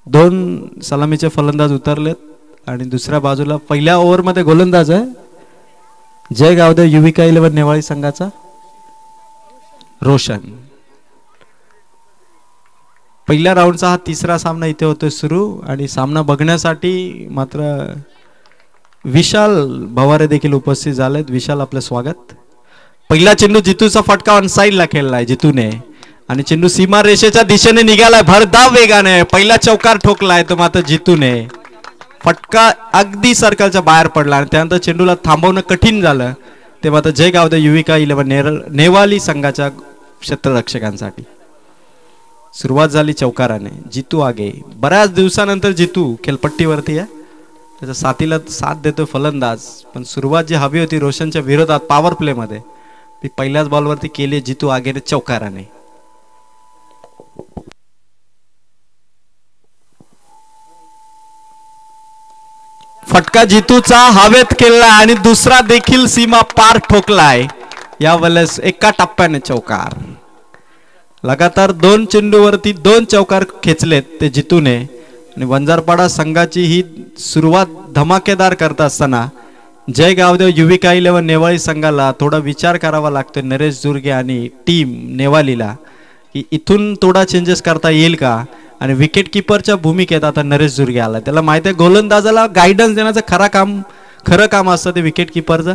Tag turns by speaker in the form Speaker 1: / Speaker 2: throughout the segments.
Speaker 1: दोन सलामीचे फलंदाज उतरलेत आणि दुसऱ्या बाजूला पहिल्या ओव्हरमध्ये गोलंदाज आहे जय गावदेव युविका 11 नेवाळी संघाचा रोशन. पहिल्या राऊंडचा हा तिसरा सामना इथे होतोय सुरू आणि सामना बघण्यासाठी मात्र विशाल भवारे देखील उपस्थित झालेत. विशाल आपलं स्वागत. पहिला चेंडू जितूचा फटका ऑन साइडला खेळलाय जितूने आणि चेंडू सीमा रेषेच्या दिशेने निघालाय भरधाव वेगाने. पहिला चौकार ठोकलाय तो मात्र जितूने. फटका अगदी सर्कलच्या बाहेर पडला आणि त्यानंतर चेंडूला थांबवणं कठीण झालं ते मात्र जय गावदेव युविका 11 नेवाली संघाच्या क्षेत्ररक्षकांसाठी. सुरुवात झाली चौकाराने. जितू आगे. बऱ्याच दिवसानंतर जितू खेळपट्टीवरती आहे. त्याच्या साथीला साथ देतो फलंदाज. पण सुरुवात जी हवी होती रोशनच्या विरोधात पॉवर प्ले मध्ये ती पहिल्याच बॉलवरती केली जितू आगेने चौकाराने. फटका जितूचा हवेत केला आणि दुसरा देखील सीमा पार ठोकलाय. यावेळेस एका टप्प्याने चौकार. लगातार 2 चेंडूवरती 2 चौकार खेचलेत ते जितूने आणि वंजारपाडा संघाची ही सुरुवात धमाकेदार करत असताना जय गावदेव युविका 11 नेवाळी संघाला थोडा विचार करावा लागतोय नरेश जुर्गे आणि टीम नेवालीला की इथून थोडा चेंजेस करता येईल का. आणि विकेट किपरच्या भूमिकेत आता नरेश जुर्गे आला. त्याला माहिती आहे गोलंदाजाला गायडन्स देण्याचं खरं काम असतं ते विकेट किपरचं.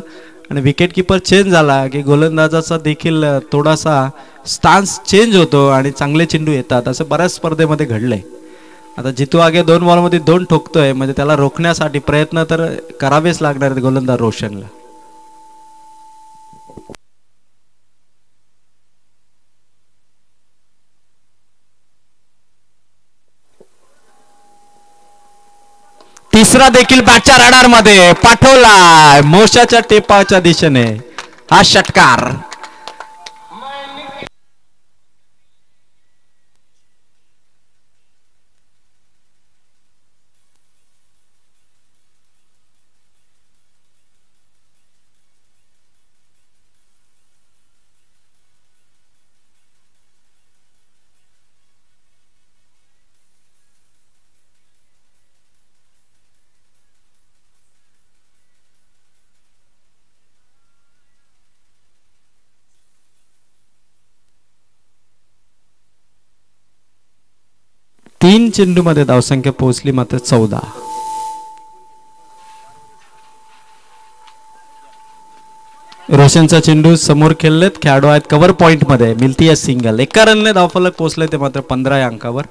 Speaker 1: आणि विकेट किपर चेंज झाला की गोलंदाजाचा देखील थोडासा स्टान्स चेंज होतो आणि चांगले चेंडू येतात. असं बऱ्याच स्पर्धेमध्ये घडलंय. आता जितू आगे 2 बॉलमध्ये 2 ठोकतोय म्हणजे त्याला रोखण्यासाठी प्रयत्न तर करावेच लागणार आहेत गोलंदाज रोशनला. तिसरा देखील बॅटच्या रडार मध्ये पाठवला मोशाच्या टेपाच्या दिशेने हा षटकार. तीन चेंडू मध्ये धावसंख्या पोहोचली मात्र 14. रोशनचा चेंडू समोर खेळलेत. खेळाडू आहेत कव्हर पॉइंट मध्ये. मिलती आहे सिंगल. एका रनने धावफलक पोहोचले ते मात्र 15 या अंकावर.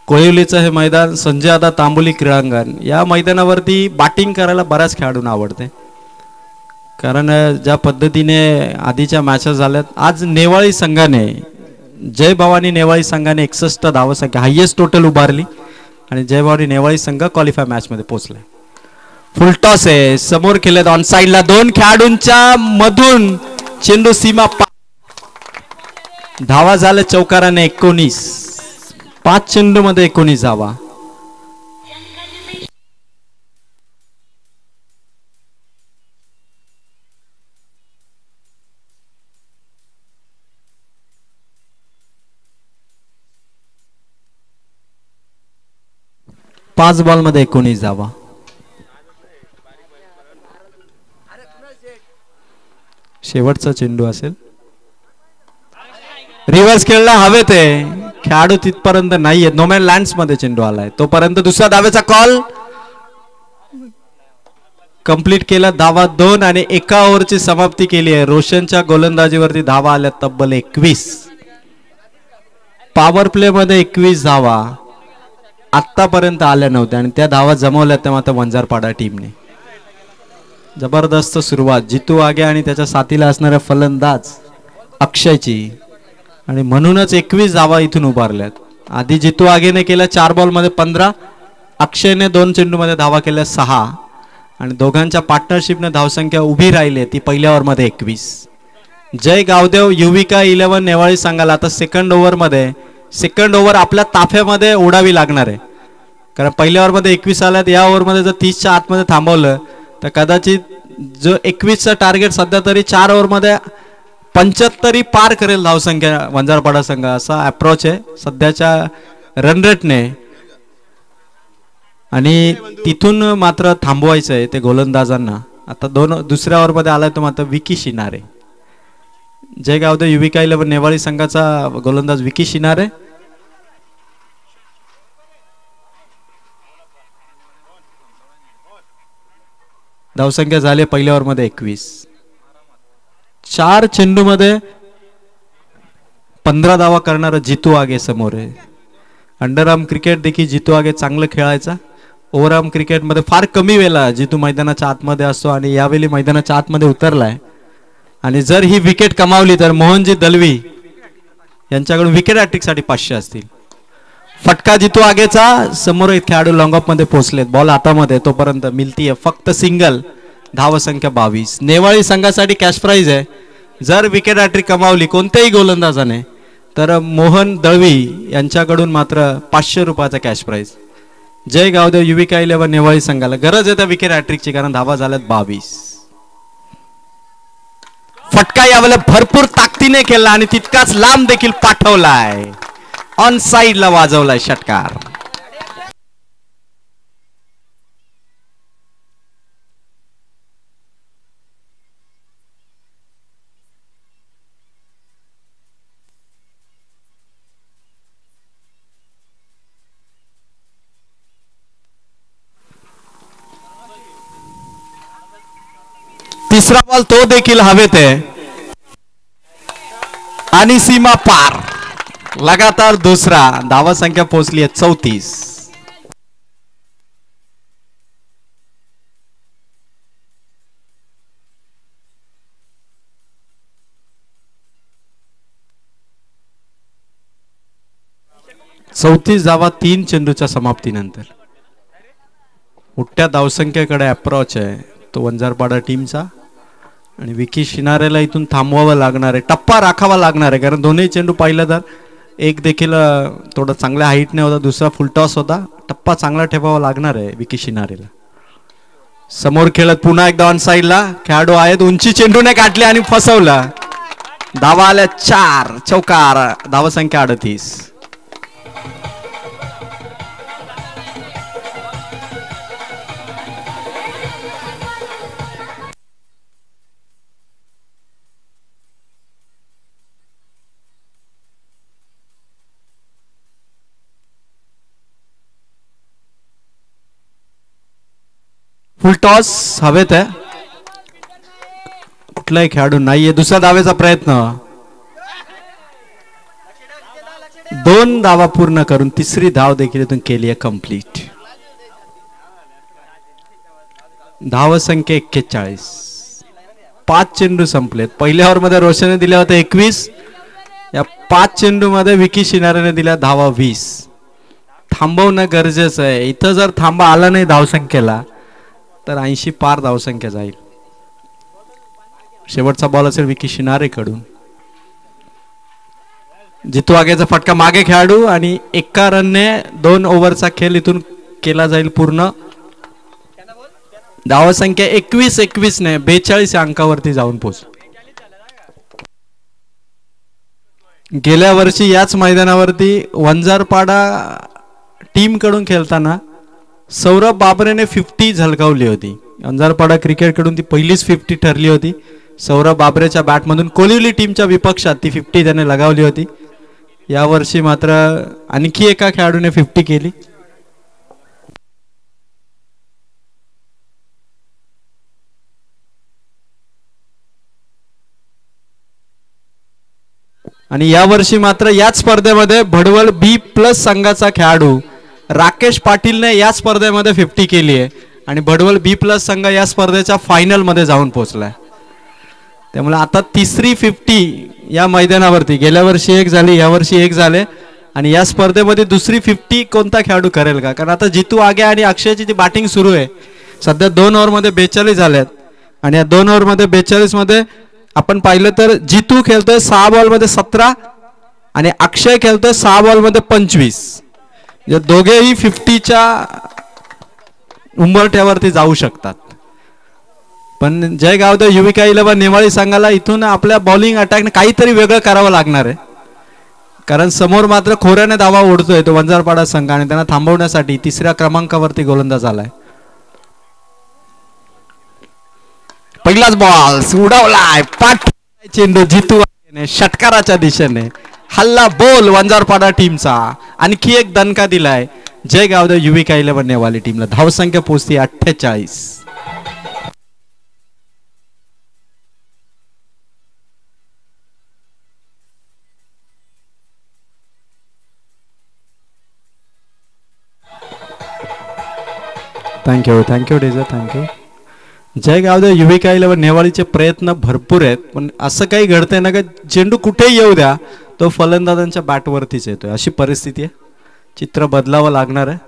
Speaker 1: कोळिवलीचं हे मैदान संजय दादा तांबोली क्रीडांगण. या मैदानावरती बॅटिंग करायला बऱ्याच खेळाडूंना आवडते कारण ज्या पद्धतीने आधीच्या मॅचेस झाल्यात. आज नेवाळी संघाने जय भवानी नेवाळी संघाने 61 धावसंख्या हायेस्ट टोटल उभारली आणि जय भवानी नेवाळी संघ क्वालिफाय मॅच मध्ये पोहोचलाय. फुलटॉस आहे. समोर खेळलेत ऑन साइडला 2 खेळाडूंच्या मधून चेंडू सीमा धावा झाले चौकाराने 19. 5 चेंडू मध्ये 19 धावा. पाच बॉल मध्ये 19 धावा. शेवटचा चेंडू असेल. रिव्हर्स खेळला हवेत आहे. खेळाडू तिथपर्यंत नाहीये. नोमॅन लँड्स मध्ये चेंडू आलाय तोपर्यंत दुसऱ्या धावेचा कॉल कंप्लीट केला. धावा 2 आणि एका ओव्हरची समाप्ती केली आहे. रोशनच्या गोलंदाजीवरती धावा आल्या तब्बल 21. पॉवर प्ले मध्ये 21 धावा आतापर्यंत आल्या नव्हत्या आणि त्या धावा जमवल्या त्या मात्र वंजारपाडा टीमने. जबरदस्त सुरुवात जितू आगे आणि त्याच्या साथीला असणाऱ्या फलंदाज अक्षयची आणि म्हणूनच 21 धावा इथून उभारल्यात. आधी जितू आगेने केल्या 4 बॉल मध्ये 15. अक्षयने 2 चेंडू मध्ये धावा केल्या 6 आणि दोघांच्या पार्टनरशिपने धावसंख्या उभी राहिली ती पहिल्या ओव्हर मध्ये 21. जय गावदेव युविका 11 नेवाळी संघाला आता सेकंड ओव्हर आपल्या ताफ्यामध्ये ओढावी लागणार आहे कारण पहिल्या ओव्हर मध्ये 21 आल्यात. या ओव्हर मध्ये जर 30च्या आतमध्ये थांबवलं तर कदाचित जो 21चा टार्गेट सध्या तरी 4 ओव्हर मध्ये 75 पार करेल धावसंख्या वंजारपाडा संघ असा अप्रोच आहे सध्याच्या रन रेटने. आणि तिथून मात्र थांबवायचं आहे ते गोलंदाजांना. आता दुसऱ्या ओव्हरमध्ये आलाय तो मात्र विकी शिनारे. जयगाव युविका 11 नेवाळी संघाचा गोलंदाज विकी शिनारे. धावसंख्या झाली पहिल्या ओव्हरमध्ये 21. 4 चेंडूमध्ये 15 धावा करणारा जितू आगे समोर आहे. अंडरआर्म क्रिकेट देखील जितू आगे चांगलं खेळायचा. ओव्हरआर्म क्रिकेटमध्ये फार कमी वेळा जितू मैदानाच्या आतमध्ये असतो आणि यावेळी मैदानाच्या आतमध्ये उतरलाय. आणि जर ही विकेट कमावली तर मोहनजी दलवी यांच्याकडून विकेट हॅट्रिकसाठी 500 असतील. फटका जितू आगेचा. समोर एक खेळाडू लॉंगऑफ मध्ये पोहोचलेत. बॉल हातामध्ये तोपर्यंत मिळतीये फक्त सिंगल. धावसंख्या 22. नेवाळी संघासाठी कॅश प्राइज आहे. जर विकेट हॅट्रिक कमावली कोणत्याही गोलंदाजाने तर मोहन दळवी यांच्याकडून मात्र 500 रुपयाचा कॅश प्राइज. जय गावदेव युविका 11 नेवाळी संघाला गरज आहे त्या विकेट हॅट्रिकची, कारण धावा झाल्यात 22. फटका यावेळेला भरपूर ताकदीने केला आणि तितकाच लांब देखील पाठवलाय. ऑन साइडला वाजवलाय षटकार. तिसरा बॉल तो देखील हवेत आहे आणि सीमा पार. लगातार दुसरा. धावा संख्या पोहोचली आहे 34. धावा 3 चेंडूच्या समाप्तीनंतर. मोठ्या धावसंख्येकडे अप्रोच आहे तो वंजारपाडा टीमचा आणि विकी शिनारेला इथून थांबवावं लागणार आहे. टप्पा राखावा लागणार आहे, कारण दोन्ही चेंडू पाहिलं तर एक देखील थोडा चांगल्या हाईटने होता, दुसरा फुलटॉस होता. टप्पा चांगला ठेवावा लागणार आहे विकी शिनारेला. समोर खेळत पुन्हा एकदा ऑन साइडला खेळाडू आहेत. उंची चेंडूने काढले आणि फसवला. धावा आल्या 4. चौकार. धावसंख्या 38. फुल टॉस हवेत आहे. कुठलाही खेळाडू नाहीये. दुसऱ्या धावेचा प्रयत्न. 2 धावा पूर्ण करून तिसरी धाव देखील इथून केली आहे कंप्लीट. धावसंख्या 41. 5 चेंडू संपलेत. पहिल्या ओव्हरमध्ये रोशनने दिल्या होत्या 21. या 5 चेंडू मध्ये विकी शिनारेने दिल्या धावा 20. थांबवणं गरजेचं आहे. इथं जर थांबा आला नाही धावसंख्येला तर 80 पार धावसंख्या जाईल. शेवटचा बॉल असेल विकी शिनारे कडून. जितू आगेचा फटका मागे खेळाडू आणि एका रनने 2 ओव्हरचा खेळ इथून केला जाईल पूर्ण. धावसंख्या 21 ने 42 या अंकावरती जाऊन पोहोच. गेल्या वर्षी याच मैदानावरती वंजारपाडा टीम कडून खेळताना सौरभ बाबरेने 50 झळकावली होती. वंजारपाडा क्रिकेट कडून ती पहिलीच 50 ठरली होती. सौरभ बाबरेच्या बॅटमधून कोलिवली टीमच्या विपक्षात ती 50 त्याने लगावली होती. यावर्षी मात्र आणखी एका खेळाडूने 50 केली. आणि यावर्षी मात्र याच स्पर्धेमध्ये भडवल B+ संघाचा खेळाडू राकेश पाटीलने या स्पर्धेमध्ये 50 केली आहे आणि भडवल B+ संघ या स्पर्धेच्या फायनल मध्ये जाऊन पोहोचलाय. त्यामुळे आता तिसरी 50 या मैदानावरती. गेल्या वर्षी 1 झाली, यावर्षी 1 झाले आणि या स्पर्धेमध्ये दुसरी 50 कोणता खेळाडू करेल का? कारण आता जितू आगे आणि अक्षयची जी बॅटिंग सुरू आहे. सध्या 2 ओव्हरमध्ये 42 झाल्यात आणि या 2 ओव्हरमध्ये 42 मध्ये आपण पाहिलं तर जितू खेळतोय 6 बॉलमध्ये 17 आणि अक्षय खेळतोय 6 बॉलमध्ये 25. दोघेही 50च्या उंबरठ्यावरती जाऊ शकतात. पण जयगावदेव युविका 11 नेवाळी संघाला इथून आपल्या बॉलिंग अटॅकने काहीतरी वेगळं करावं लागणार आहे. कारण समोर मात्र खोऱ्याने धावा ओढतोय तो वंजारपाडा संघ आणि त्यांना थांबवण्यासाठी तिसऱ्या क्रमांकावरती गोलंदाज आलाय. पहिलाच बॉल उडवलाय पाठ चेंडू जितू षटकाराच्या दिशेने हल्ला बोल वंजारपाडा टीमचा. आणखी एक दणका दिलाय जय गावदेव युविका 11 नेवाली टीमला. धावसंख्या पोहोचती 48. थँक्यू डेझर थँक्यू. जय गावदेव युविका 11 नेवाळीचे प्रयत्न भरपूर आहेत पण असं काही घडतंय ना का चेंडू कुठेही येऊ द्या तो फलंदाजांच्या बॅटवरतीच येतोय अशी परिस्थिती आहे. चित्र बदलावं लागणार आहे.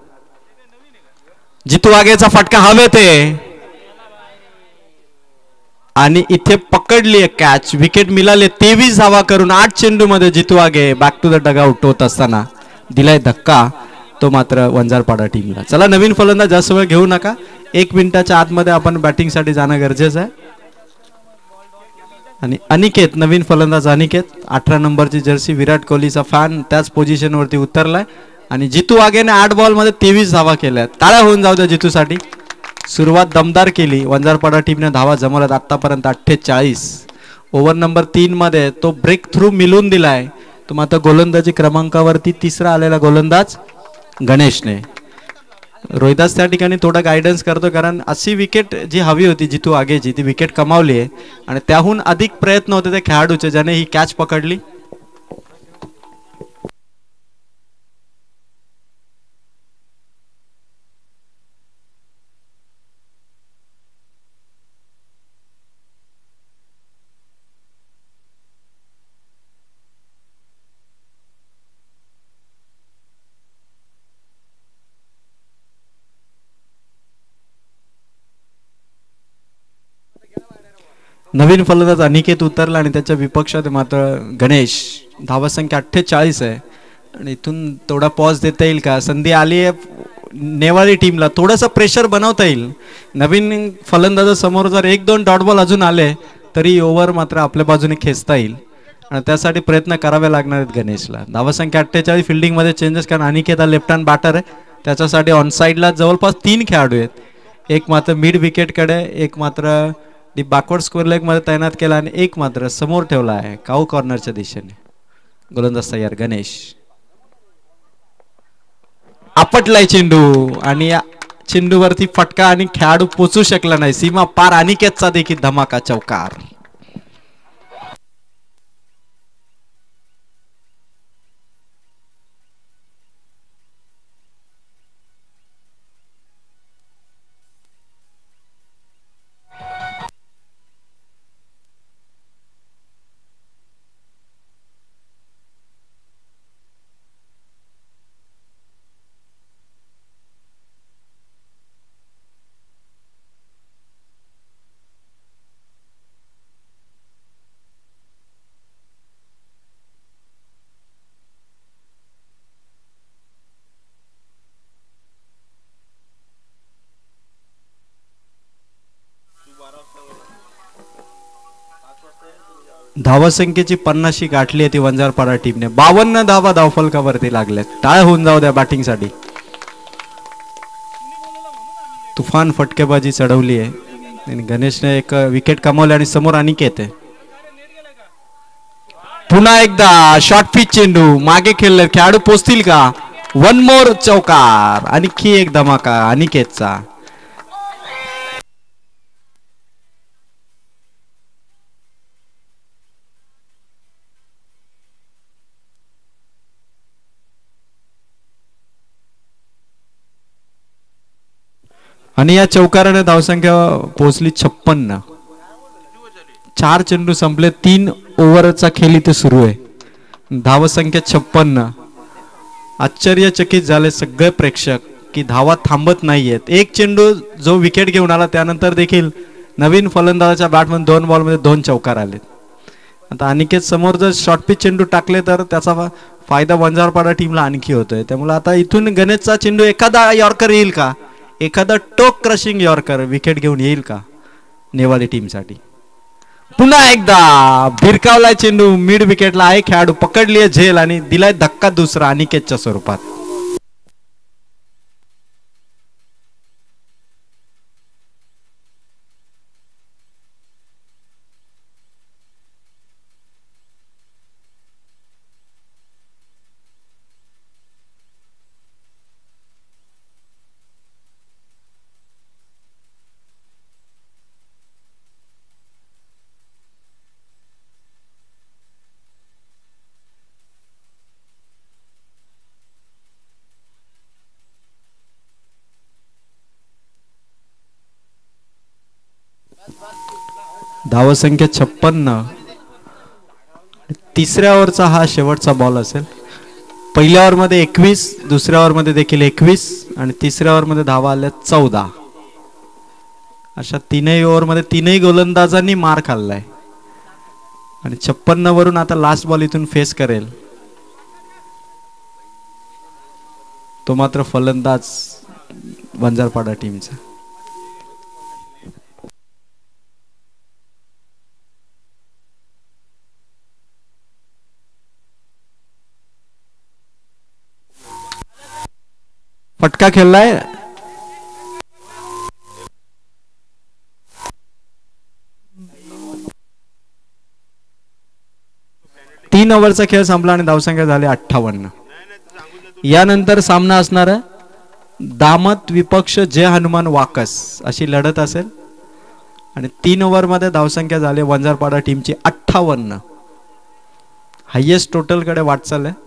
Speaker 1: जितू आगेचा फटका हवेत आहे आणि इथे पकडली कॅच. विकेट मिळाले 23 धावा करून 8 चेंडू मध्ये जितू आगे बॅक टू द डगआउट होत असताना दिलाय धक्का तो मात्र वंजारपाडा टीमला. चला नवीन फलंदाज जास्त वेळ घेऊ नका. 1 मिनिटाच्या आतमध्ये आपण बॅटिंग साठी जाणं गरजेचं आहे. आणि अनिकेत नवीन फलंदाज अनिकेत 18 नंबरची जर्सी विराट कोहलीचा फॅन त्याच पोझिशनवरती उतरलाय आणि जितू आगेने 8 बॉल मध्ये 23 धावा केल्या. टाळ्या होऊन जाऊ द्या जितूसाठी. सुरुवात दमदार केली वंजारपाडा टीमने. धावा जमवल्यात आतापर्यंत 48. ओव्हर नंबर 3 मध्ये तो ब्रेक थ्रू मिळून दिलाय तो मात्र गोलंदाजी क्रमांकावरती तिसरा आलेला गोलंदाज गणेशने. रोहिदास त्या ठिकाणी थोडा गायडन्स करतो कारण अशी विकेट जी हवी होती जितू आगेची ती विकेट कमावली आहे आणि त्याहून अधिक प्रयत्न होते त्या खेळाडूचे ज्याने ही कॅच पकडली. नवीन फलंदाज अनिकेत उतरला आणि त्याच्या विपक्षात मात्र गणेश. धावसंख्या 48 आहे आणि इथून थोडा पॉज देता येईल का. संधी आली आहे नेवाळी टीमला. थोडंसं प्रेशर बनवता येईल. नवीन फलंदाजासमोर जर 1-2 डॉट बॉल अजून आले तरी ओव्हर मात्र आपल्या बाजूने खेचता येईल आणि त्यासाठी प्रयत्न करावे लागणार आहेत गणेशला. धावसंख्या 48. फिल्डिंगमध्ये चेंजेस कारण अनिकेत हा लेफ्ट हँड बॅटर आहे. त्याच्यासाठी ऑन साईडला जवळपास 3 खेळाडू आहेत. एक मात्र मिड विकेटकडे, एक मात्र बॅकवर्ड स्कोअर लेग मध्ये तैनात केला आणि एक मात्र समोर ठेवला आहे काऊ कॉर्नरच्या दिशेने. गोलंदाज तयार गणेश. आपटलाय चेंडू आणि या चेंडूवरती फटका आणि खेळाडू पोचू शकला नाही. सीमा पार. अनिकेतचा देखील धमाका चौकार. धावसंख्येची 50 गाठली आहे ती वंजारपाडा टीमने. 52 धावा धावफलकावरती लागल्यात. टाळ होऊन जाऊ द्या बॅटिंग साठी. तुफान फटकेबाजी चढवली आहे आणि गणेशने एक विकेट कमावली आणि समोर अनिकेत आहे. पुन्हा एकदा शॉर्ट पिच चेंडू मागे खेळले. खेळाडू पोचतील का. 1 मोर चौकार. आणखी एक धमाका अनिकेतचा. आणि या चौकाराने धावसंख्या पोहोचली 56. 4 चेंडू संपले. 3 ओव्हरचा खेळ इथे सुरू आहे. धावसंख्या 56. आश्चर्यचकित झाले सगळे प्रेक्षक की धावा थांबत नाहीयेत. एक चेंडू जो विकेट घेऊन आला त्यानंतर देखील नवीन फलंदाजाच्या बॅटमध्ये 2 बॉलमध्ये 2 चौकार आले. आता अनिकेत समोर जर शॉर्ट पिच चेंडू टाकले तर त्याचा फायदा वंजारपाडा टीमला आणखी होतोय. त्यामुळे आता इथून गणेशचा चेंडू एखादा यॉर्कर येईल का. एखादा टोक क्रशिंग यॉर्कर विकेट घेऊन येईल का नेवाली टीमसाठी. पुन्हा एकदा भिरकावलाय चेंडू मिड विकेटला आहे खेळाडू पकडलीय झेल आणि दिलाय धक्का दुसरा अनिकेतच्या स्वरूपात. धावसंख्या 56. तिसऱ्या ओव्हरचा हा शेवटचा बॉल असेल. पहिल्या ओव्हरमध्ये 21, दुसऱ्या ओव्हरमध्ये देखील 21 आणि तिसऱ्या ओव्हरमध्ये धावा आल्या 14. अशा तीनही ओव्हरमध्ये तीनही गोलंदाजांनी मार खाल्लाय आणि 56 वरून आता लास्ट बॉल इथून फेस करेल तो मात्र फलंदाज वंजारपाडा टीमचा. फटका खेळलाय. तीन ओव्हरचा खेळ संपला आणि धावसंख्या झाली 58. यानंतर सामना असणार दामत विपक्ष जय हनुमान वाकस अशी लढत असेल आणि 3 ओव्हरमध्ये धावसंख्या झाली वंजारपाडा टीमची 58. हायेस्ट टोटल कडे वाटचाल आहे.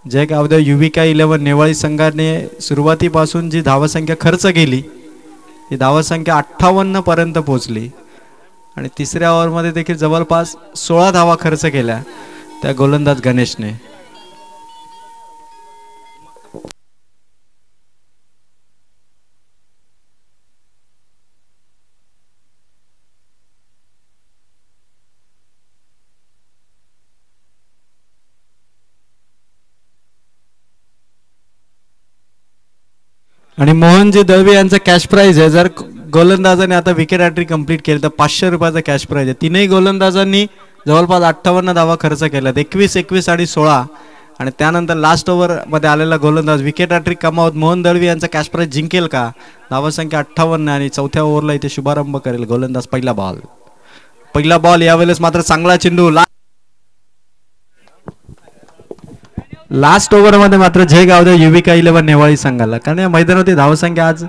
Speaker 1: जय गावदेव युविका 11 नेवाळी संघाने सुरुवातीपासून जी धावसंख्या खर्च केली ही धावसंख्या 58 पर्यंत पोहोचली आणि तिसऱ्या ओव्हरमध्ये देखील जवळपास 16 धावा खर्च केल्या त्या गोलंदाज गणेशने. आणि मोहनजी दळवी यांचा कॅश प्राइज आहे. जर गोलंदाजाने आता विकेट हॅट्रिक कंप्लीट केली तर 500 रुपयाचा कॅश प्राइज आहे. तीनही गोलंदाजांनी जवळपास 58 धावा खर्च केल्या 21, 21 आणि 16 आणि त्यानंतर लास्ट ओव्हर मध्ये आलेला गोलंदाज विकेट हॅट्रिक कमावत मोहन दळवी यांचा कॅश प्राइज जिंकेल का. धावसंख्या 58 आणि चौथ्या ओव्हरला इथे शुभारंभ करेल गोलंदाज. पहिला बॉल यावेळेस मात्र चांगला चेंडू. लास्ट ओव्हर मध्ये मात्र जय गावदेव युविका 11 नेवाळी संघाला कारण या मैदानावरती धावसंख्या आज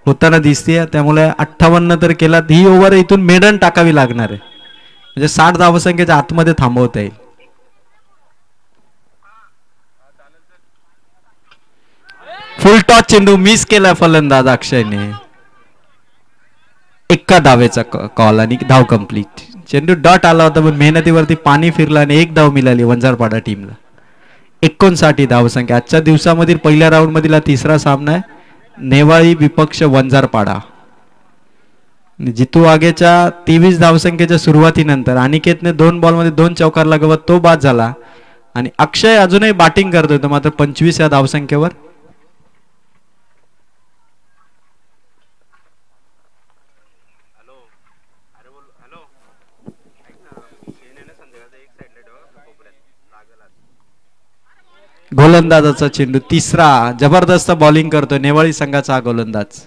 Speaker 1: होताना दिसते त्यामुळे 58 तर केला. ही ओव्हर इथून मेडन टाकावी लागणार आहे म्हणजे 60 धावसंख्येच्या आतमध्ये थांबवता येईल. फुल टॉस चेंडू मिस केला फलंदाज अक्षयने. एका धावेचा कॉल आणि धाव कंप्लीट. चेंडू डॉट आला होता पण मेहनतीवरती पाणी फिरला आणि एक धाव मिळाली वंजारपाडा टीमला. 59 धावसंख्या. आजच्या दिवसामधील पहिल्या राऊंड मधील तिसरा सामना आहे नेवाळी विपक्ष वंजारपाडा. जितू आगेच्या 23 धावसंख्येच्या सुरुवातीनंतर अनिकेतने 2 बॉलमध्ये 2 चौकार लगवत तो बाद झाला आणि अक्षय अजूनही बॅटिंग करत होता मात्र 25 या धावसंख्येवर. गोलंदाजाचा चेंडू तिसरा. जबरदस्त बॉलिंग करतो नेवाळी संघाचा हा गोलंदाज.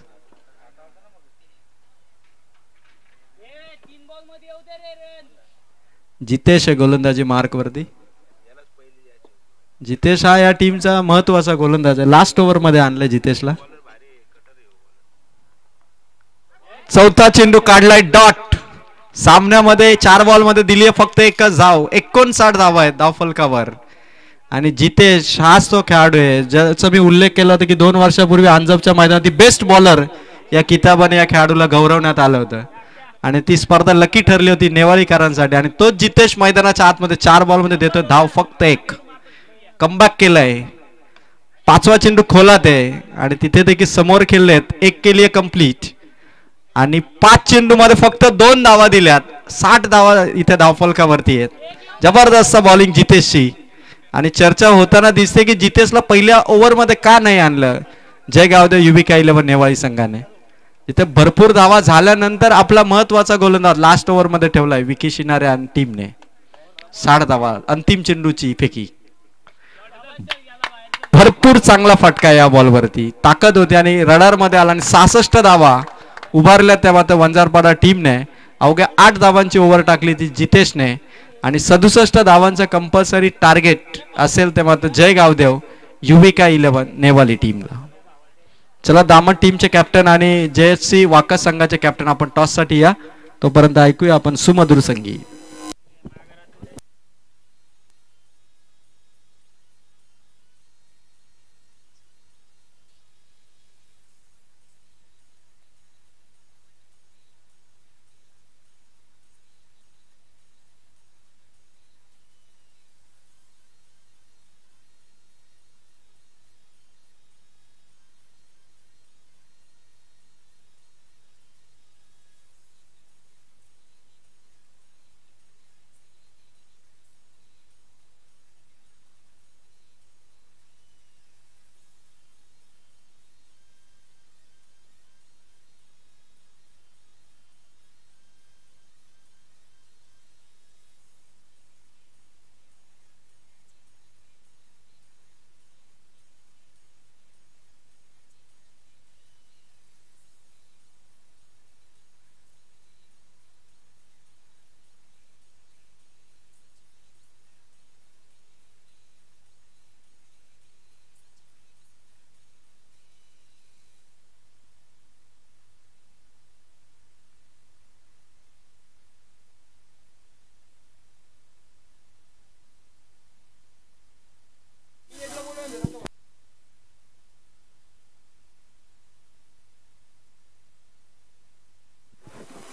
Speaker 1: जितेश गोलंदाजी मार्क वरती. जितेश हा या टीमचा महत्वाचा गोलंदाज आहे. लास्ट ओव्हर मध्ये आणलाय जितेशला. चौथा चेंडू काढलाय डॉट. सामन्यामध्ये 4 बॉल मध्ये दिली फक्त एकच धाव. 59 धावा आहेत धाव फलकावर आणि जितेश हाच तो खेळाडू आहे ज्याचा मी उल्लेख केला होता की 2 वर्षापूर्वी अंजपच्या मैदानात बेस्ट बॉलर या किताबाने या खेळाडूला गौरवण्यात आलं होतं आणि ती स्पर्धा लकी ठरली होती नेवाळीकरांसाठी आणि तोच जितेश मैदानाच्या आतमध्ये 4 बॉलमध्ये देतो धाव फक्त एक. कमबॅक केलाय. 5वा चेंडू खोलात आहे आणि तिथे देखील समोर खेळलेत. 1 केली कंप्लीट आणि 5 चेंडू मध्ये फक्त 2 धावा दिल्यात. 60 धावा इथे धावफलकावरती आहेत. जबरदस्त बॉलिंग जितेशची आणि चर्चा होताना दिसते की जितेशला पहिल्या ओव्हर मध्ये का नाही आणलं जय गावदेव युविका 11 नेवाळी संघाने. इथे भरपूर धावा झाल्यानंतर आपला महत्वाचा गोलंदाज लास्ट ओव्हर मध्ये ठेवलाय विकी शिनारे आणि टीमने 60 धावा अंतिम चेंडूची फेकी. भरपूर चांगला फटका या बॉलवरती ताकद होती आणि रडार मध्ये आला आणि 66 धावा उभारल्या तेव्हा तर वंजारपाडा टीमने अवघ्या 8 धावांची ओव्हर टाकली ती जितेशने आणि 67 धावांचं कंपल्सरी टार्गेट असेल तेव्हा तर जय गावदेव युविका 11 नेवाली टीमला. चला दामट टीमचे कॅप्टन आणि JFC वाकस संघाचे कॅप्टन आपण टॉस साठी या. तोपर्यंत ऐकूया आपण सुमधुर संगीत.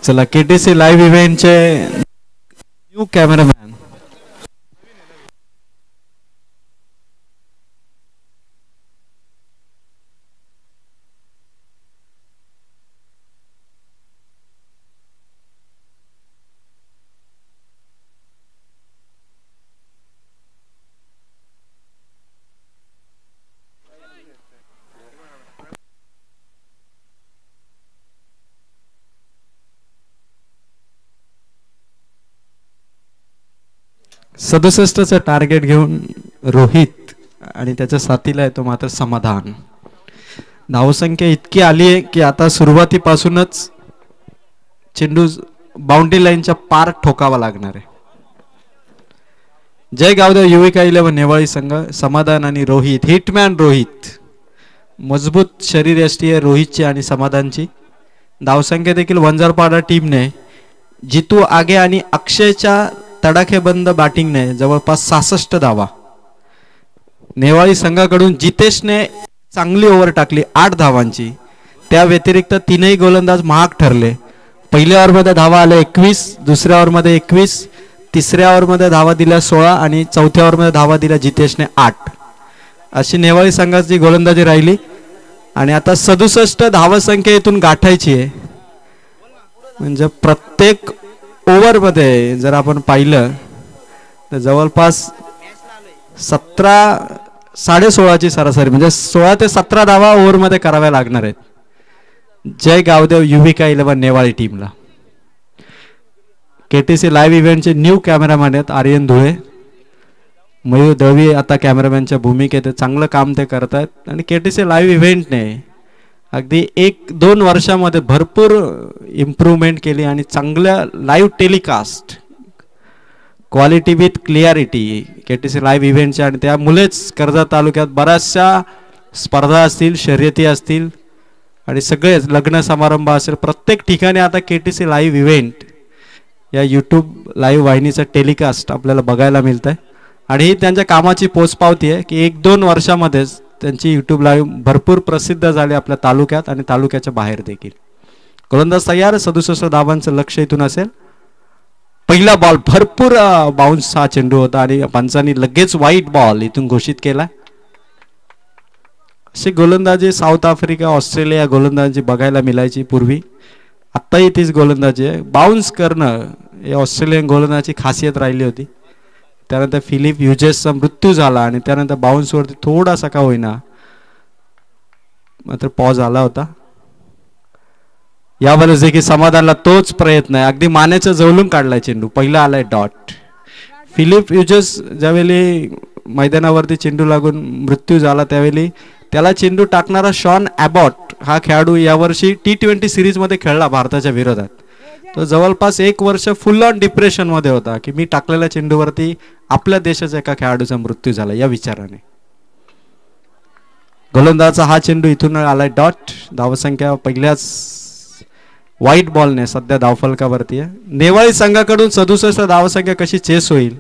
Speaker 1: चला KTC लाईव्ह इव्हेंटचे न्यू कॅमेरामॅन चं टार्गेट घेऊन रोहित आणि त्याच्या साथीला येतो मात्र समाधान. धावसंख्या इतकी आली आहे की आता सुरुवातीपासूनच चेंडू बाउंड्री लाईनच्या पार ठोकावा लागणार आहे. जय गावदेव युविका 11 नेवाळी संघ समाधान आणि रोहित हिटमॅन रोहित मजबूत शरीरयष्टी आहे रोहितची आणि समाधानची. धावसंख्या देखील वंजारपाडा टीमने जितू आगे आणि अक्षयच्या तडाखेबंद बॅटिंगने जवळपास 66 धावा. नेवाळी संघाकडून जितेशने चांगली ओव्हर टाकली 8 धावांची. त्या व्यतिरिक्त तीनही गोलंदाज महाग ठरले. पहिल्या ओव्हरमध्ये धावा आल्या 21, दुसऱ्या ओव्हरमध्ये 21, तिसऱ्या ओव्हरमध्ये धावा दिल्या 16 आणि चौथ्या ओव्हरमध्ये धावा दिल्या जितेशने 8. अशी नेवाळी संघाची गोलंदाजी राहिली आणि आता 67 धावसंख्या इथून गाठायची आहे. म्हणजे प्रत्येक ओव्हर मध्ये जर आपण पाहिलं तर जवळपास 16.5 सरासरी म्हणजे 16 ते 17 धावा ओव्हर मध्ये कराव्या लागणार आहेत जय गावदेव युविका 11 नेवाळी टीमला. KTC लाईव्ह इव्हेंटचे न्यू कॅमेरामॅन आहेत आर्यन धुळे, मयूर दळवी आता कॅमेरामॅनच्या भूमिकेत चांगलं काम ते करतायत आणि KTC लाईव्ह इव्हेंटने अगदी 1-2 वर्षामध्ये भरपूर इम्प्रूव्हमेंट केली आणि चांगल्या live telecast quality with clarity KTC live इव्हेंटच्या आणि त्यामुळेच कर्जत तालुक्यात बऱ्याचशा स्पर्धा असतील, शर्यती असतील आणि सगळेच लग्न समारंभ असेल प्रत्येक ठिकाणी आता KTC लाईव्ह इव्हेंट या YouTube लाईव्ह वाहिनीचं टेलिकास्ट आपल्याला बघायला मिळत आहे आणि ही त्यांच्या कामाची पोचपावती आहे की 1-2 वर्षामध्येच त्यांची YouTube लाईव्ह भरपूर प्रसिद्ध झाली आपल्या तालुक्यात आणि तालुक्याच्या बाहेर देखील. गोलंदाज तयार 67 धावांचं लक्ष इथून असेल. पहिला बॉल भरपूर बाउन्स हा चेंडू होता आणि पंचांनी लगेच व्हाईट बॉल इथून घोषित केला. अशी गोलंदाजी साऊथ आफ्रिका ऑस्ट्रेलिया गोलंदाजी बघायला मिळायची पूर्वी. आत्ताही तीच गोलंदाजी आहे. बाउन्स करणं हे ऑस्ट्रेलियन गोलंदाजी खासियत राहिली होती. त्यानंतर फिलिप ह्युजेसचा मृत्यू झाला आणि त्यानंतर बाउन्सवरती थोडासा का होईना मात्र पॉज आला होता. यावेळेस देखील समाधानला तोच प्रयत्न आहे, अगदी मानेचं जवळून काढलाय चेंडू, पहिला आलाय डॉट. फिलिप युजस ज्यावेळी मैदानावरती चेंडू लागून मृत्यू झाला त्यावेळी त्याला चेंडू टाकणारा शॉन ॲबॉट हा खेळाडू यावर्षी T20 सिरीजमध्ये खेळला भारताच्या विरोधात. तो जवळपास 1 वर्ष फुल ऑन डिप्रेशनमध्ये होता की मी टाकलेल्या चेंडूवरती आपल्या देशाच्या एका खेळाडूचा मृत्यू झाला या विचाराने. गोलंदाजाचा हा चेंडू इथून आलाय डॉट. धावसंख्या पहिल्याच व्हाईट बॉलने सध्या धावफलकावरती आहे. नेवाळी संघाकडून 67 धावसंख्या कशी चेस होईल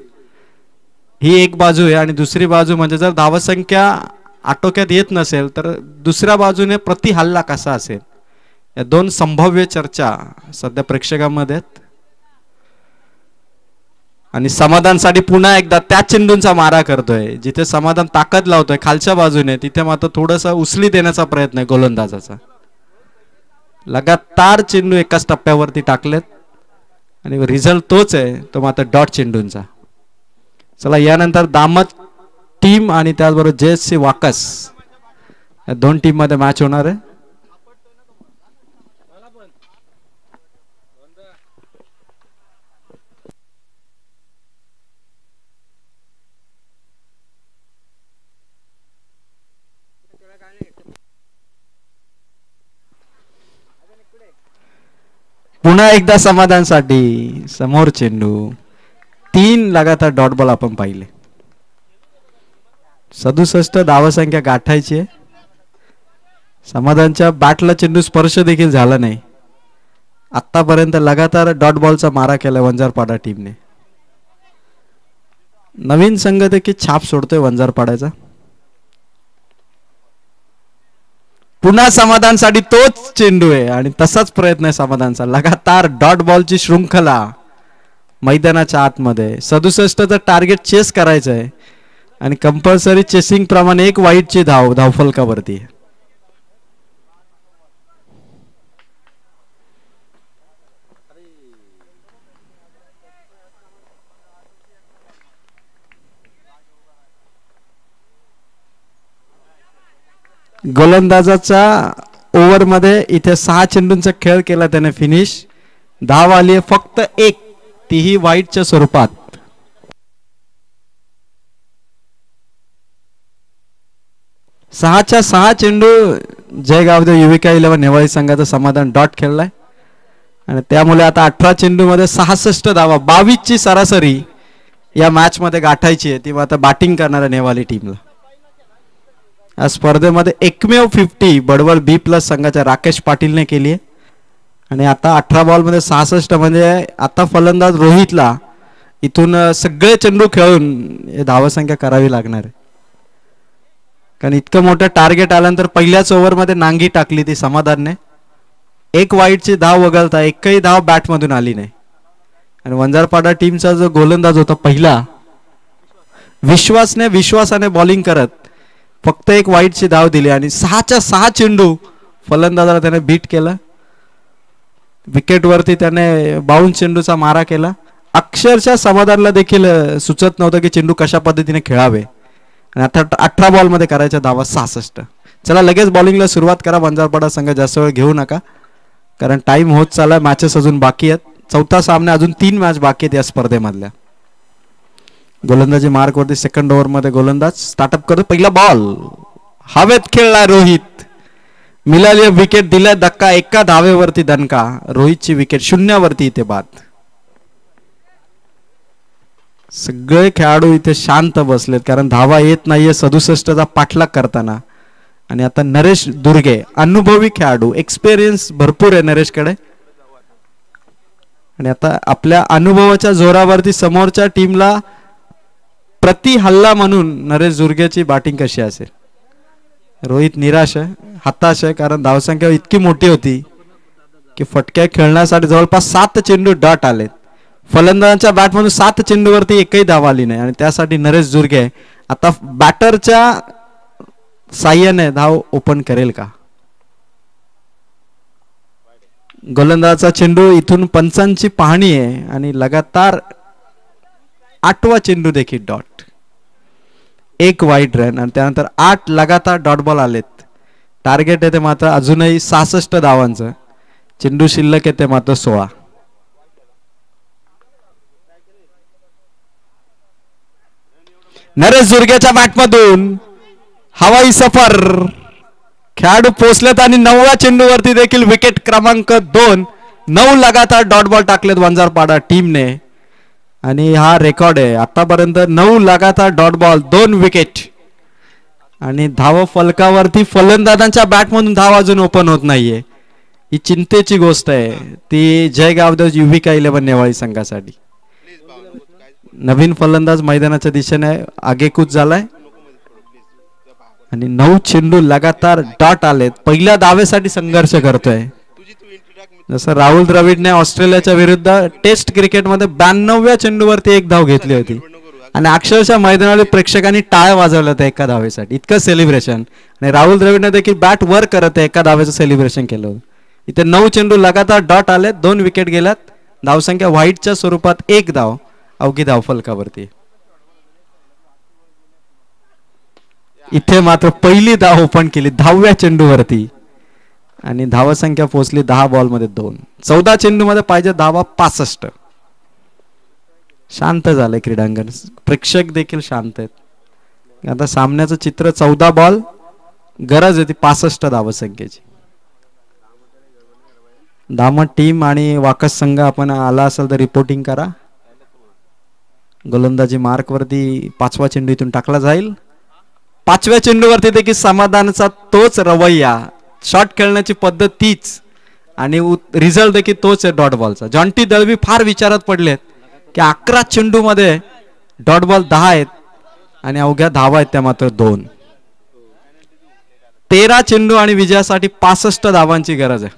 Speaker 1: ही एक बाजू आहे, आणि दुसरी बाजू म्हणजे जर धावसंख्या आटोक्यात येत नसेल तर दुसऱ्या बाजूने प्रति हल्ला कसा असेल, या दोन संभाव्य चर्चा सध्या प्रेक्षकांमध्ये आहेत. आणि समाधानसाठी पुन्हा एकदा त्या चेंडूंचा मारा करतोय जिथे समाधान ताकद लावतोय खालच्या बाजूने, तिथे मात्र थोडासा उचली देण्याचा प्रयत्न आहे गोलंदाजाचा. लगातार चेंडू एकाच टप्प्यावरती टाकलेत आणि रिझल्ट तोच आहे, तो मात्र डॉट चेंडूंचा. चला यानंतर दामत टीम आणि त्याचबरोबर JSC वाकस या दोन टीम मध्ये मॅच होणार आहे. पुन्हा एकदा समाधानसाठी समोर चेंडू, 3 लगातार डॉट बॉल आपण पाहिले. 67 धावसंख्या गाठायची आहे. समाधानच्या बॅटला चेंडू स्पर्श देखील झाला नाही. आतापर्यंत लगातार डॉट बॉलचा मारा केला वंजारपाडा टीमने. नवीन संघ देखील छाप सोडतोय वंजारपाड्याचा. पुन्हा समाधानसाठी तोच चेंडू आहे आणि तसाच प्रयत्न आहे समाधानचा. लगातार डॉट बॉलची शृंखला मैदानाच्या आतमध्ये. 67चं टार्गेट चेस करायचं आहे आणि कंपल्सरी चेसिंग प्रमाणे एक वाईटची धावफलकावरती. गोलंदाजाचा ओव्हर मध्ये इथे 6 चेंडूंचा खेळ केला त्याने फिनिश. धाव आली आहे फक्त 1, तीही वाईटच्या स्वरूपात. सहाच्या 6 चेंडू जयगावदेव युविका 11 नेवाळी संघाचा समाधान डॉट खेळलाय आणि त्यामुळे आता 18 चेंडू मध्ये 66 धावा, 22 ची सरासरी या मॅच मध्ये गाठायची आहे. ती आता बॅटिंग करणाऱ्या नेवाली टीमला. या स्पर्धेमध्ये एकमेव 50 बडवल B+ संघाच्या राकेश पाटीलने केली आहे आणि आता 18 बॉल मध्ये 66 म्हणजे आता फलंदाज रोहितला इथून सगळे चेंडू खेळून धावसंख्या करावी लागणार आहे. कारण इतकं मोठं टार्गेट आल्यानंतर पहिल्याच ओव्हर मध्ये नांगी टाकली ती समाधानने. 1 वाईटची धाव वगळता एकही धाव बॅट मधून आली नाही आणि वंजारपाडा टीमचा जो गोलंदाज होता पहिला विश्वासाने बॉलिंग करत फक्त 1 वाईटची धाव दिली आणि 6च्या 6 चेंडू फलंदाजाला त्याने बीट केला. विकेट वरती त्याने बाउन्स चेंडूचा मारा केला. अक्षरशः समाधानला देखील सुचत नव्हतं की चेंडू कशा पद्धतीने खेळावे आणि आता 18 बॉल मध्ये करायच्या धावा 66. चला लगेच बॉलिंगला सुरुवात करा. वंजारपाडा संघ जास्त वेळ घेऊ नका कारण टाइम होत चालला. मॅचेस अजून बाकी आहेत. चौथा सामना, अजून 3 मॅच बाकी आहेत या स्पर्धेमधल्या. गोलंदाजी मार्क वरती सेकंड ओव्हर मध्ये गोलंदाज स्टार्टअप करतो. पहिला बॉल हवेत खेळला रोहित. मिलाली विकेट दिलाय धक्का. 1 धावेवरती दणका. रोहितची विकेट 0 वरती इथे बाद. सगळे खेळाडू इथे शांत बसलेत कारण धावा येत नाहीये 67चा पाठलाग करताना. आणि आता नरेश दुर्गे अनुभवी खेळाडू, एक्सपिरियन्स भरपूर आहे नरेशकडे आणि आता आपल्या अनुभवाच्या जोरावरती समोरच्या टीमला प्रति हल्ला म्हणून नरेश दुर्गेची बॅटिंग कशी असेल. रोहित निराश आहे, हताश आहे कारण धावसंख्या इतकी मोठी होती की फटक्या खेळण्यासाठी जवळपास 7 चेंडू डॉट आलेत. फलंदाजांच्या बॅटमधून 7 चेंडूवरती एकही धाव आली नाही आणि त्यासाठी नरेश दुर्गे आता बॅटरच्या साह्याने धाव ओपन करेल का. गोलंदाजाचा चेंडू इथून पंचांची पाहणी आहे आणि लगातार 8वा चेंडू देखील डॉट. 1 वाईट रन आणि त्यानंतर 8 लगातार डॉट बॉल आलेत. टार्गेट आहे ते मात्र अजूनही 66 धावांचं. चेंडू शिल्लक येते मात्र 16. नरेश जुर्गेच्या बॅटमधून हवाई सफर, खेळाडू पोचलेत आणि 9व्या चेंडूवरती देखील विकेट क्रमांक 2. 9 लगातार डॉट बॉल टाकलेत वंजारपाडा टीमने आणि हा रेकॉर्ड आहे आतापर्यंत. 9 लगातार डॉट बॉल, 2 विकेट. आणि धाव फलकावरती फलंदाजांच्या बॅटमधून धाव अजून ओपन होत नाहीये. ही चिंतेची गोष्ट आहे ती जयगावदेव युविका 11 नेवाळी संघासाठी. नवीन फलंदाज मैदानाच्या दिशेने आगेकूच झालाय आणि 9 चेंडू लगातार डॉट आलेत. पहिल्या धावेसाठी संघर्ष करतोय. जसं राहुल द्रविडने ऑस्ट्रेलियाच्या विरुद्ध टेस्ट क्रिकेटमध्ये 92व्या चेंडूवरती 1 धाव घेतली होती आणि अक्षरशः मैदानातील प्रेक्षकांनी टाळ्या वाजवल्या होत्या एका धावेसाठी. इतकं सेलिब्रेशन. आणि राहुल द्रविडने देखील बॅट वर करत एका धावेचं सेलिब्रेशन केलं होतं. इथे 9 चेंडू लगातार डॉट आले, 2 विकेट गेल्यात. धावसंख्या व्हाईटच्या स्वरूपात 1 धाव अवघी धाव फलकावरती. इथे मात्र पहिली धाव ओपन केली 10व्या चेंडूवरती आणि धावसंख्या पोहोचली 10 बॉलमध्ये 2. 14 चेंडूमध्ये पाहिजे धावा 65. शांत झालंय क्रीडांगण, प्रेक्षक देखील शांत आहेत. आता सामन्याचं चित्र 14 बॉल, गरज होती 65 धावसंख्येची. दामट टीम आणि वाकस संघ आपण आला असेल तर रिपोर्टिंग करा. गोलंदाजी मार्क वरती 5वा चेंडू इथून टाकला जाईल. 5व्या चेंडूवरती देखील समाधानाचा तोच रवैया, शॉट खेळण्याची पद्धत तीच आणि रिझल्ट देखील तोच आहे डॉट बॉलचा. जॉन्टी दळवी फार विचारात पडलेत की 11 चेंडू मध्ये डॉट बॉल 10 आहेत आणि अवघ्या धावा आहेत त्या मात्र 2. 13 चेंडू आणि विजयासाठी 65 धावांची गरज आहे.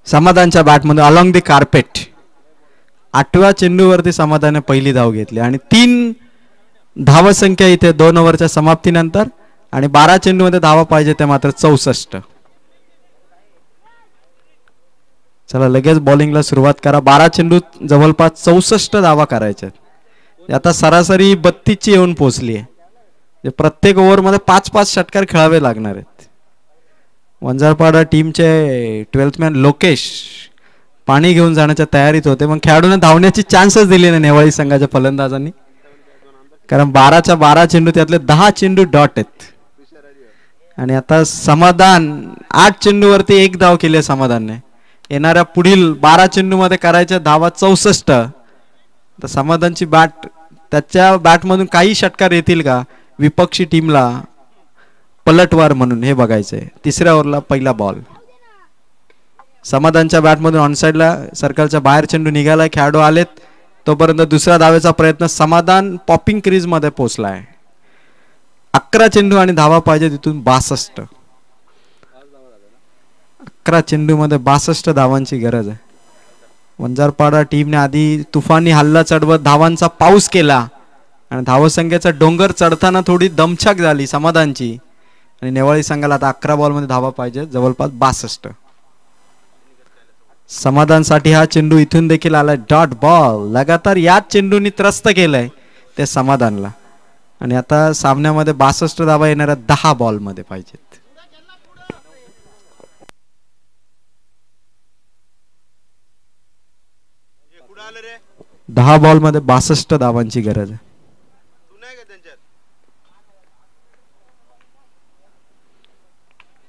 Speaker 1: समाधानच्या बॅटमध्ये अलॉंग द कार्पेट 8व्या चेंडूवरती समाधाने पहिली धाव घेतली आणि 3 धावसंख्या इथे 2 ओव्हरच्या समाप्तीनंतर आणि 12 चेंडूमध्ये धावा पाहिजे ते मात्र 64. चला लगेच बॉलिंगला सुरुवात करा. 12 चेंडू जवळपास 64 धावा करायच्या. आता सरासरी 32ची येऊन पोहोचली आहे. प्रत्येक ओव्हरमध्ये 5-5 षटकार खेळावे लागणार आहेत. वंजारपाडा टीमचे 12th मॅन लोकेश पाणी घेऊन जाण्याच्या तयारीत होते, मग खेळाडूंना धावण्याची चान्सच दिली नाही नेवाळी संघाच्या फलंदाजांनी, कारण 12च्या 12 चेंडू त्यातले 10 चेंडू डॉट आहेत. आणि आता समाधान 8 चेंडूवरती 1 धाव केली आहे समाधानने. येणाऱ्या पुढील 12 चेंडू मध्ये करायच्या धावा 64. तर समाधानची बॅट, त्याच्या बॅटमधून काही षटकार येतील का विपक्षी टीमला पलटवार म्हणून, हे बघायचंय. 3ऱ्या ओव्हरला पहिला बॉल. समाधानच्या बॅटमधून ऑनसाइडला सर्कलच्या बाहेर चेंडू निघालाय, खेळाडू आलेत तोपर्यंत दुसऱ्या धावेचा प्रयत्न. समाधान पॉपिंग क्रीज मध्ये पोहोचलाय. 11 चेंडू आणि धावा पाहिजे तिथून 62. 11 चेंडू मध्ये 62 धावांची गरज आहे. वंजारपाडा टीमने आधी तुफानी हल्ला चढवत धावांचा पाऊस केला आणि धावसंख्येचा डोंगर चढताना थोडी दमछाक झाली समाधानची आणि नेवाळी संघाला आता 11 बॉलमध्ये धावा पाहिजे जवळपास 62. समाधानसाठी हा चेंडू इथून देखील आलाय डॉट बॉल. लगातार याच चेंडूंनी त्रस्त केलंय ते समाधानला आणि आता सामन्यामध्ये 62 धावा येणाऱ्या 10 बॉलमध्ये पाहिजेत. दहा बॉल मध्ये 62 धावांची गरज आहे.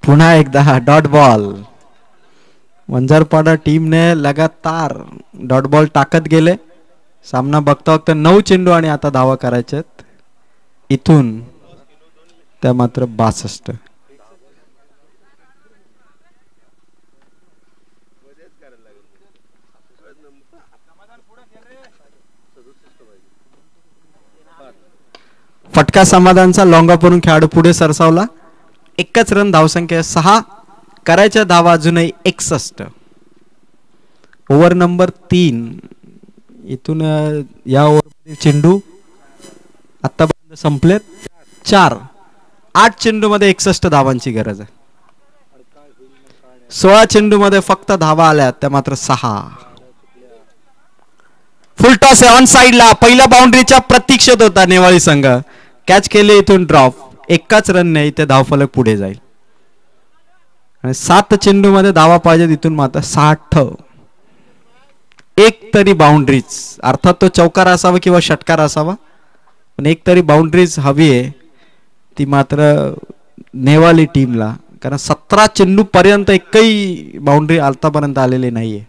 Speaker 1: पुन्हा एकदा डॉट बॉल. वंजारपाडा टीमने लगातार डॉट बॉल टाकत गेले. सामना बघता बघता 9 चेंडू आणि आता धावा करायच्यात इथून त्या मात्र 62. फटका समाधानचा लॉंगापूरून खेळाडू पुढे सरसावला. एकच रन धावसंख्या 6. करायच्या धावा अजूनही 61. Over number 3. इथून या ओव्हरमध्ये चेंडू आतापर्यंत संपलेत 4. 8 चेंडू मध्ये 61 धावांची गरज आहे. 16 चेंडू मध्ये फक्त धावा आल्या त्या मात्र 6. फुल टॉस आहे ऑन साइडला. पहिल्या बाउंड्रीच्या प्रतीक्षेत होता नेवाळी संघ. कॅच केले इथून ड्रॉप. एकाच रनने इथे धावफलक पुढे जाईल आणि 7 चेंडूमध्ये धावा पाहिजे तिथून मात्र 60. एक तरी बाउंड्रीज, अर्थात तो चौकार असावा किंवा षटकार असावा, पण एक तरी बाउंड्रीज हवी आहे ती मात्र नेवाली टीमला, कारण 17 चेंडू पर्यंत एकही बाउंड्री आतापर्यंत आलेली नाहीये.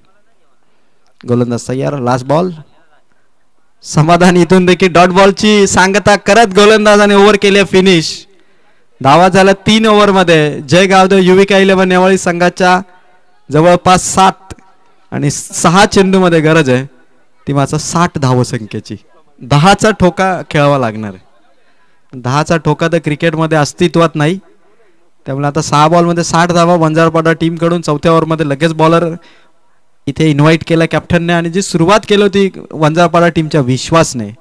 Speaker 1: गोलंदाज तयार, लास्ट बॉल. समाधान इथून देखील डॉट बॉलची सांगता करत गोलंदाजाने ओव्हर केली फिनिश. धावा झाल्या 3 ओव्हरमध्ये. जय गावदेव युविका 11 नेवाळी संघाच्या जवळपास 7 आणि 6 चेंडूमध्ये गरज आहे ती मात्र 60 धावसंख्येची. 10चा ठोका खेळावा लागणार आहे. 10चा ठोका तर क्रिकेटमध्ये अस्तित्वात नाही, त्यामुळे आता 6 बॉलमध्ये 60 धावा वंजारपाडा टीम कडून. 4थ्या ओव्हरमध्ये लगेच बॉलर इथे इन्व्हाइट केला कॅप्टनने आणि जी सुरुवात केली होती वंजारपाडा टीमच्या विश्वासने.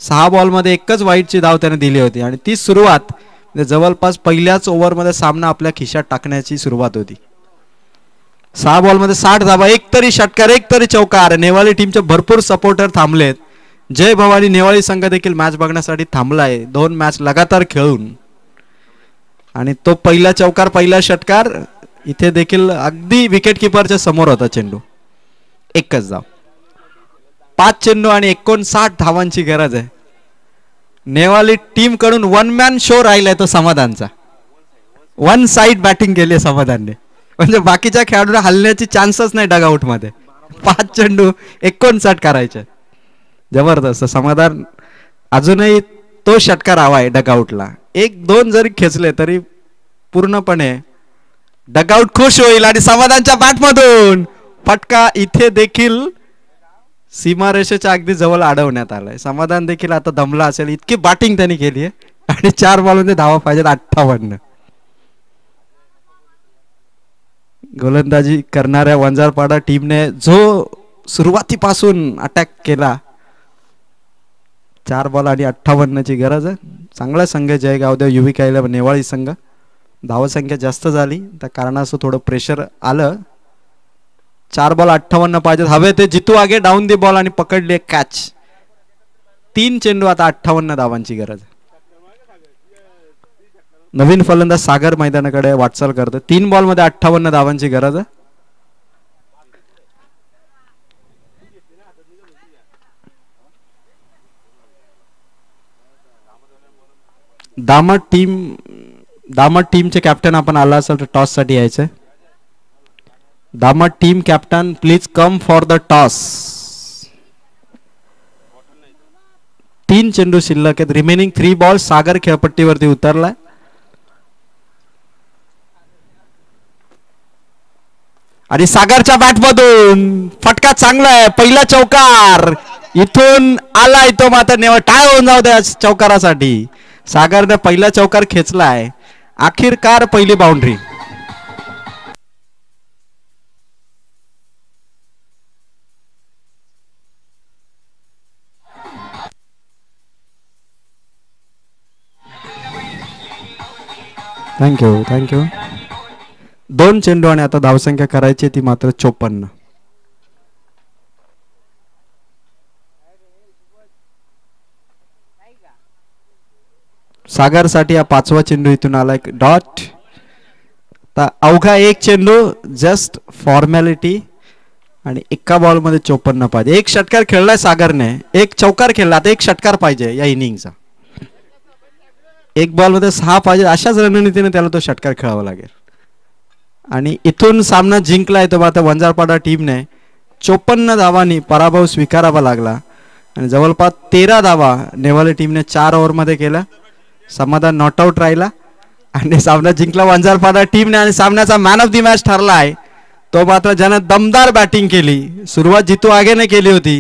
Speaker 1: 6 बॉलमध्ये एकच वाईटची धाव त्याने दिली होती आणि ती सुरुवात जवळपास पहिल्याच ओव्हरमध्ये सामना आपल्या खिशात टाकण्याची सुरुवात होती. 6 बॉलमध्ये 60 धावा, एक तरी षटकार, एक तरी चौकार. नेवाळी टीमचे भरपूर सपोर्टर थांबलेत. जय भवानी नेवाळी संघ देखील मॅच बघण्यासाठी थांबलाय 2 मॅच लगातार खेळून. आणि तो पहिला चौकार, पहिला षटकार इथे देखील अगदी विकेट किपरच्या समोर होता चेंडू. एकच धाव. 5 चेंडू आणि 59 धावांची गरज आहे. नेवाली टीम कडून 1 मॅन शो राहिलाय तो समाधानचा. 1 साइड बॅटिंग केली आहे समाधानने, म्हणजे बाकीच्या खेळाडूंना हलण्याची चान्सच नाही डगआउट मध्ये. 5 चेंडू 59 करायचे. जबरदस्त. समाधान अजूनही तो षटकार हवा आहे डगआउटला. 1-2 जरी खेचले तरी पूर्णपणे डगआउट खुश होईल. आणि समाधानच्या बॅटमधून फटका इथे देखील सीमारेषेच्या अगदी जवळ अडवण्यात आलाय. समाधान देखील आता दमला असेल, इतकी बॅटिंग त्यांनी केली आहे. आणि 4 बॉलमध्ये धावा पाहिजेत 58. गोलंदाजी करणाऱ्या वंजारपाडा टीमने जो सुरुवातीपासून अटॅक केला, 4 बॉल आणि 58ची गरज आहे. चांगला संघ जय गावदेव युविका 11 नेवाळी संघ. धावसंख्या जास्त झाली त्या कारणास्तव थोडं प्रेशर आलं. 4 बॉल 58 पाहिजेत. हवे ते जितू आगे डाऊन दी बॉल आणि पकडली कॅच. 3 चेंडू आता 58 धावांची गरज. नवीन फलंदाज सागर मैदानाकडे वाटचाल करतो. 3 बॉलमध्ये 58 धावांची गरज आहे. दामट टीमचे कॅप्टन आपण आला असेल तर टॉस साठी यायचंय. दामट team captain please come for the toss. 3 चेंडू शिल्लक आहेत. Remaining 3 ball. सागर खेळपट्टीवरती उतरलाय. आणि सागरच्या बॅटमधून फटका चांगला आहे. पहिला चौकार इथून आलाय तो मात्र नेवाळ टाय होऊन जाऊ द्या चौकारासाठी. सागरने पहिला चौकार खेचलाय. आखिरकार पहिली बाउंड्री. थँक्यू. 2 चेंडू आणि आता धावसंख्या करायची ती मात्र 54. सागर साठी हा 5वा चेंडू इथून आलाय डॉट. अवघा 1 चेंडू जस्ट फॉर्मॅलिटी आणि एका बॉल मध्ये 54 पाहिजे. 1 षटकार खेळलाय सागरने, 1 चौकार खेळला, आता 1 षटकार पाहिजे या इनिंगचा. 1 बॉल मध्ये 6 पाहिजे. अशाच रणनीतीने त्याला तो षटकार खेळावा लागेल. आणि इथून सामना जिंकला येतो आता वंजारपाडा टीमने. 54 धावांनी पराभव स्वीकारावा लागला आणि जवळपास 13 धावा नेवाली टीमने 4 ओव्हरमध्ये केल्या. समाधान नॉट आउट राहिला आणि सामना जिंकला वंजारपाडा टीमने. आणि सामन्याचा मॅन ऑफ द मॅच ठरलाय तो मात्र ज्याने दमदार बॅटिंग केली. सुरुवात जितू आगेने केली होती.